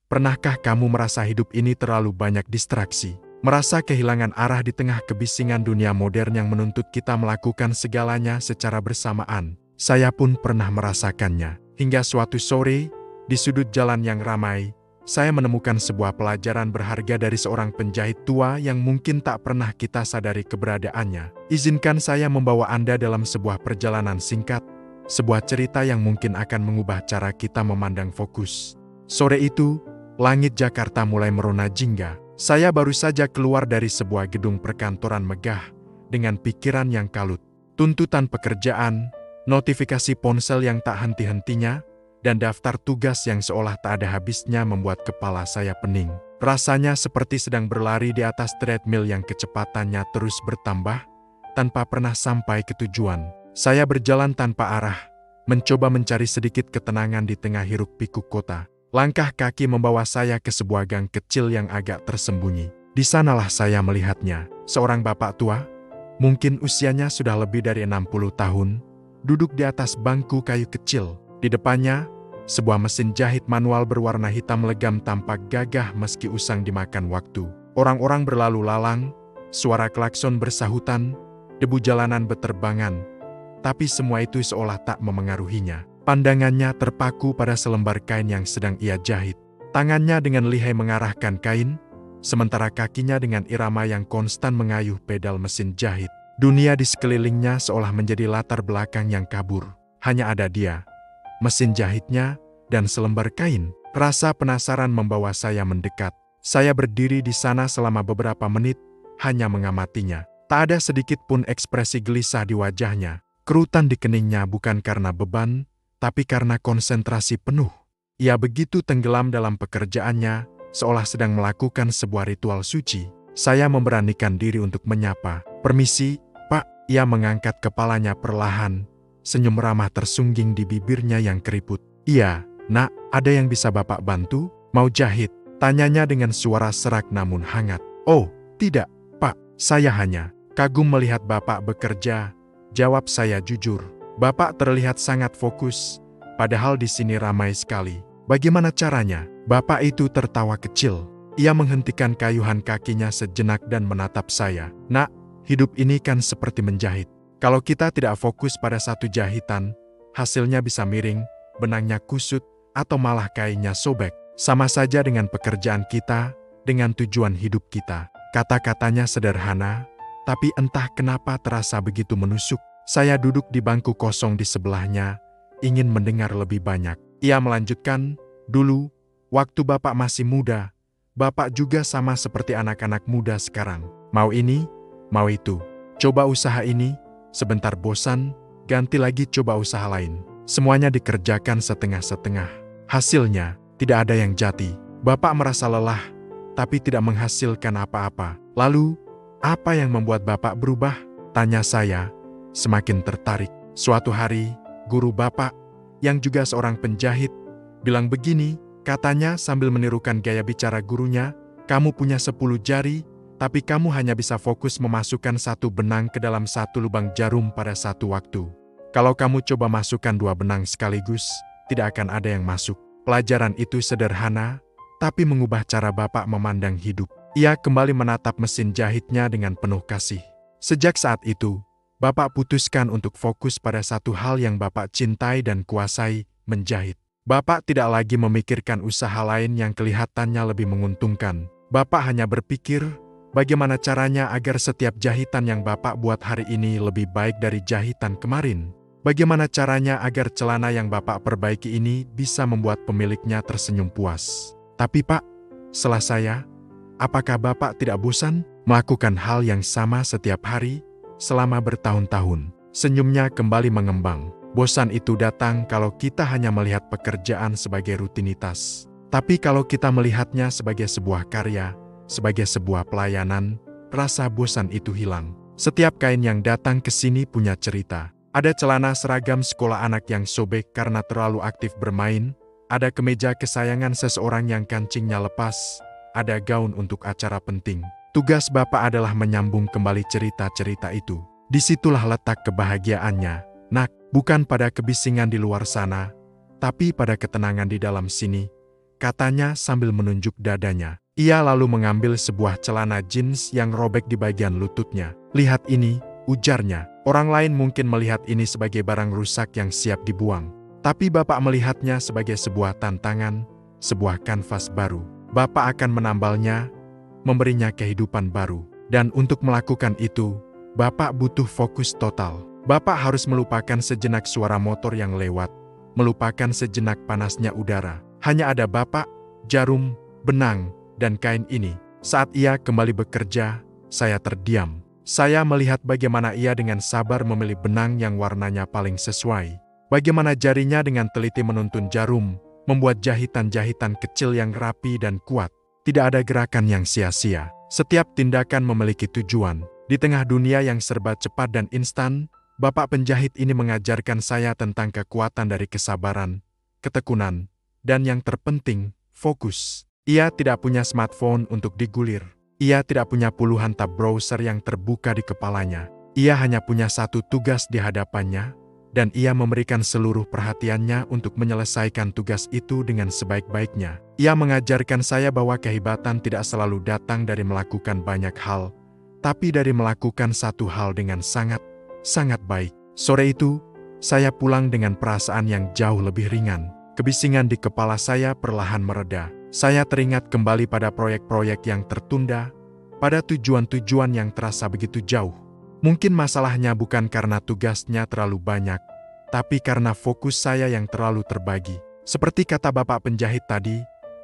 Pernahkah kamu merasa hidup ini terlalu banyak distraksi? Merasa kehilangan arah di tengah kebisingan dunia modern yang menuntut kita melakukan segalanya secara bersamaan? Saya pun pernah merasakannya. Hingga suatu sore, di sudut jalan yang ramai, saya menemukan sebuah pelajaran berharga dari seorang penjahit tua yang mungkin tak pernah kita sadari keberadaannya. Izinkan saya membawa Anda dalam sebuah perjalanan singkat, sebuah cerita yang mungkin akan mengubah cara kita memandang fokus. Sore itu, langit Jakarta mulai merona jingga. Saya baru saja keluar dari sebuah gedung perkantoran megah dengan pikiran yang kalut. Tuntutan pekerjaan, notifikasi ponsel yang tak henti-hentinya, dan daftar tugas yang seolah tak ada habisnya membuat kepala saya pening. Rasanya seperti sedang berlari di atas treadmill yang kecepatannya terus bertambah, tanpa pernah sampai ke tujuan. Saya berjalan tanpa arah, mencoba mencari sedikit ketenangan di tengah hiruk-pikuk kota. Langkah kaki membawa saya ke sebuah gang kecil yang agak tersembunyi. Di sanalah saya melihatnya, seorang bapak tua, mungkin usianya sudah lebih dari 60 tahun, duduk di atas bangku kayu kecil. Di depannya, sebuah mesin jahit manual berwarna hitam legam tampak gagah meski usang dimakan waktu. Orang-orang berlalu lalang, suara klakson bersahutan, debu jalanan beterbangan, tapi semua itu seolah tak memengaruhinya. Pandangannya terpaku pada selembar kain yang sedang ia jahit. Tangannya dengan lihai mengarahkan kain, sementara kakinya dengan irama yang konstan mengayuh pedal mesin jahit. Dunia di sekelilingnya seolah menjadi latar belakang yang kabur. Hanya ada dia, mesin jahitnya, dan selembar kain. Rasa penasaran membawa saya mendekat. Saya berdiri di sana selama beberapa menit, hanya mengamatinya. Tak ada sedikit pun ekspresi gelisah di wajahnya. Kerutan di keningnya bukan karena beban, tapi karena konsentrasi penuh. Ia begitu tenggelam dalam pekerjaannya, seolah sedang melakukan sebuah ritual suci. Saya memberanikan diri untuk menyapa. "Permisi, Pak." Ia mengangkat kepalanya perlahan, senyum ramah tersungging di bibirnya yang keriput. "Iya, Nak, ada yang bisa Bapak bantu? Mau jahit?" Tanyanya dengan suara serak namun hangat. "Oh, tidak, Pak. Saya hanya kagum melihat Bapak bekerja," jawab saya jujur. "Bapak terlihat sangat fokus, padahal di sini ramai sekali. Bagaimana caranya?" Bapak itu tertawa kecil. Ia menghentikan kayuhan kakinya sejenak dan menatap saya. "Nak, hidup ini kan seperti menjahit. Kalau kita tidak fokus pada satu jahitan, hasilnya bisa miring, benangnya kusut, atau malah kainnya sobek. Sama saja dengan pekerjaan kita, dengan tujuan hidup kita." Kata-katanya sederhana, tapi entah kenapa terasa begitu menusuk. Saya duduk di bangku kosong di sebelahnya, ingin mendengar lebih banyak. Ia melanjutkan, "Dulu, waktu Bapak masih muda, Bapak juga sama seperti anak-anak muda sekarang. Mau ini, mau itu. Coba usaha ini, sebentar bosan, ganti lagi coba usaha lain. Semuanya dikerjakan setengah-setengah. Hasilnya, tidak ada yang jati. Bapak merasa lelah, tapi tidak menghasilkan apa-apa. Lalu, apa yang membuat Bapak berubah?" tanya saya, semakin tertarik. Suatu hari, guru Bapak, yang juga seorang penjahit, bilang begini, katanya sambil menirukan gaya bicara gurunya, "Kamu punya 10 jari, tapi kamu hanya bisa fokus memasukkan satu benang ke dalam satu lubang jarum pada satu waktu. Kalau kamu coba masukkan 2 benang sekaligus, tidak akan ada yang masuk." Pelajaran itu sederhana, tapi mengubah cara Bapak memandang hidup. Ia kembali menatap mesin jahitnya dengan penuh kasih. Sejak saat itu, Bapak putuskan untuk fokus pada satu hal yang Bapak cintai dan kuasai, menjahit. Bapak tidak lagi memikirkan usaha lain yang kelihatannya lebih menguntungkan. Bapak hanya berpikir, bagaimana caranya agar setiap jahitan yang Bapak buat hari ini lebih baik dari jahitan kemarin. Bagaimana caranya agar celana yang Bapak perbaiki ini bisa membuat pemiliknya tersenyum puas. "Tapi Pak," sela saya, "apakah Bapak tidak bosan melakukan hal yang sama setiap hari selama bertahun-tahun?" Senyumnya kembali mengembang. Bosan itu datang kalau kita hanya melihat pekerjaan sebagai rutinitas. Tapi kalau kita melihatnya sebagai sebuah karya, sebagai sebuah pelayanan, rasa bosan itu hilang. Setiap kain yang datang ke sini punya cerita. Ada celana seragam sekolah anak yang sobek karena terlalu aktif bermain, ada kemeja kesayangan seseorang yang kancingnya lepas, ada gaun untuk acara penting. Tugas Bapak adalah menyambung kembali cerita-cerita itu. Disitulah letak kebahagiaannya, Nak, bukan pada kebisingan di luar sana, tapi pada ketenangan di dalam sini, katanya sambil menunjuk dadanya. Ia lalu mengambil sebuah celana jeans yang robek di bagian lututnya. "Lihat ini," ujarnya. "Orang lain mungkin melihat ini sebagai barang rusak yang siap dibuang. Tapi Bapak melihatnya sebagai sebuah tantangan, sebuah kanvas baru. Bapak akan menambalnya, memberinya kehidupan baru. Dan untuk melakukan itu, Bapak butuh fokus total. Bapak harus melupakan sejenak suara motor yang lewat, melupakan sejenak panasnya udara. Hanya ada Bapak, jarum, benang, dan kain ini." Saat ia kembali bekerja, saya terdiam. Saya melihat bagaimana ia dengan sabar memilih benang yang warnanya paling sesuai. Bagaimana jarinya dengan teliti menuntun jarum, membuat jahitan-jahitan kecil yang rapi dan kuat. Tidak ada gerakan yang sia-sia. Setiap tindakan memiliki tujuan. Di tengah dunia yang serba cepat dan instan, Bapak penjahit ini mengajarkan saya tentang kekuatan dari kesabaran, ketekunan, dan yang terpenting, fokus. Ia tidak punya smartphone untuk digulir. Ia tidak punya puluhan tab browser yang terbuka di kepalanya. Ia hanya punya satu tugas di hadapannya, dan ia memberikan seluruh perhatiannya untuk menyelesaikan tugas itu dengan sebaik-baiknya. Ia mengajarkan saya bahwa kehebatan tidak selalu datang dari melakukan banyak hal, tapi dari melakukan satu hal dengan sangat baik. Sore itu, saya pulang dengan perasaan yang jauh lebih ringan. Kebisingan di kepala saya perlahan mereda. Saya teringat kembali pada proyek-proyek yang tertunda, pada tujuan-tujuan yang terasa begitu jauh. Mungkin masalahnya bukan karena tugasnya terlalu banyak, tapi karena fokus saya yang terlalu terbagi. Seperti kata Bapak penjahit tadi,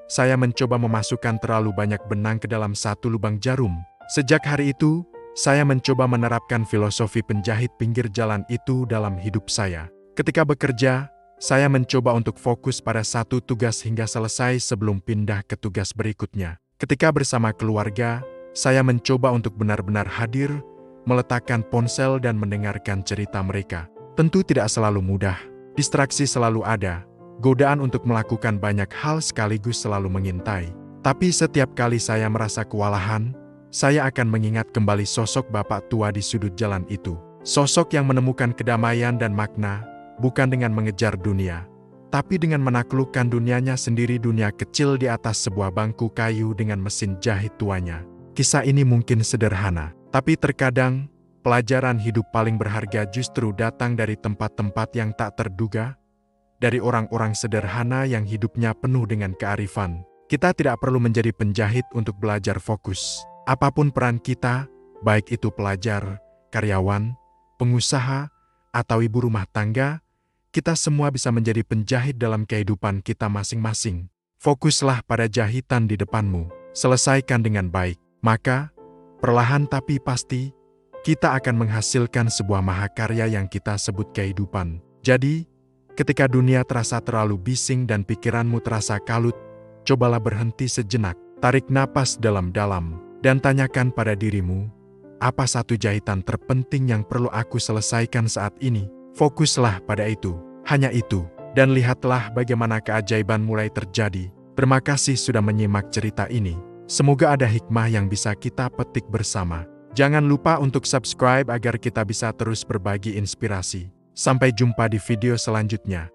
saya mencoba memasukkan terlalu banyak benang ke dalam satu lubang jarum. Sejak hari itu, saya mencoba menerapkan filosofi penjahit pinggir jalan itu dalam hidup saya. Ketika bekerja, saya mencoba untuk fokus pada satu tugas hingga selesai sebelum pindah ke tugas berikutnya. Ketika bersama keluarga, saya mencoba untuk benar-benar hadir, meletakkan ponsel dan mendengarkan cerita mereka. Tentu tidak selalu mudah, distraksi selalu ada, godaan untuk melakukan banyak hal sekaligus selalu mengintai. Tapi setiap kali saya merasa kewalahan, saya akan mengingat kembali sosok Bapak tua di sudut jalan itu. Sosok yang menemukan kedamaian dan makna, bukan dengan mengejar dunia, tapi dengan menaklukkan dunianya sendiri, dunia kecil di atas sebuah bangku kayu dengan mesin jahit tuanya. Kisah ini mungkin sederhana, tapi terkadang, pelajaran hidup paling berharga justru datang dari tempat-tempat yang tak terduga, dari orang-orang sederhana yang hidupnya penuh dengan kearifan. Kita tidak perlu menjadi penjahit untuk belajar fokus. Apapun peran kita, baik itu pelajar, karyawan, pengusaha, atau ibu rumah tangga, kita semua bisa menjadi penjahit dalam kehidupan kita masing-masing. Fokuslah pada jahitan di depanmu, selesaikan dengan baik, maka, perlahan tapi pasti, kita akan menghasilkan sebuah mahakarya yang kita sebut kehidupan. Jadi, ketika dunia terasa terlalu bising dan pikiranmu terasa kalut, cobalah berhenti sejenak, tarik napas dalam-dalam, dan tanyakan pada dirimu, apa satu jahitan terpenting yang perlu aku selesaikan saat ini? Fokuslah pada itu, hanya itu, dan lihatlah bagaimana keajaiban mulai terjadi. Terima kasih sudah menyimak cerita ini. Semoga ada hikmah yang bisa kita petik bersama. Jangan lupa untuk subscribe agar kita bisa terus berbagi inspirasi. Sampai jumpa di video selanjutnya.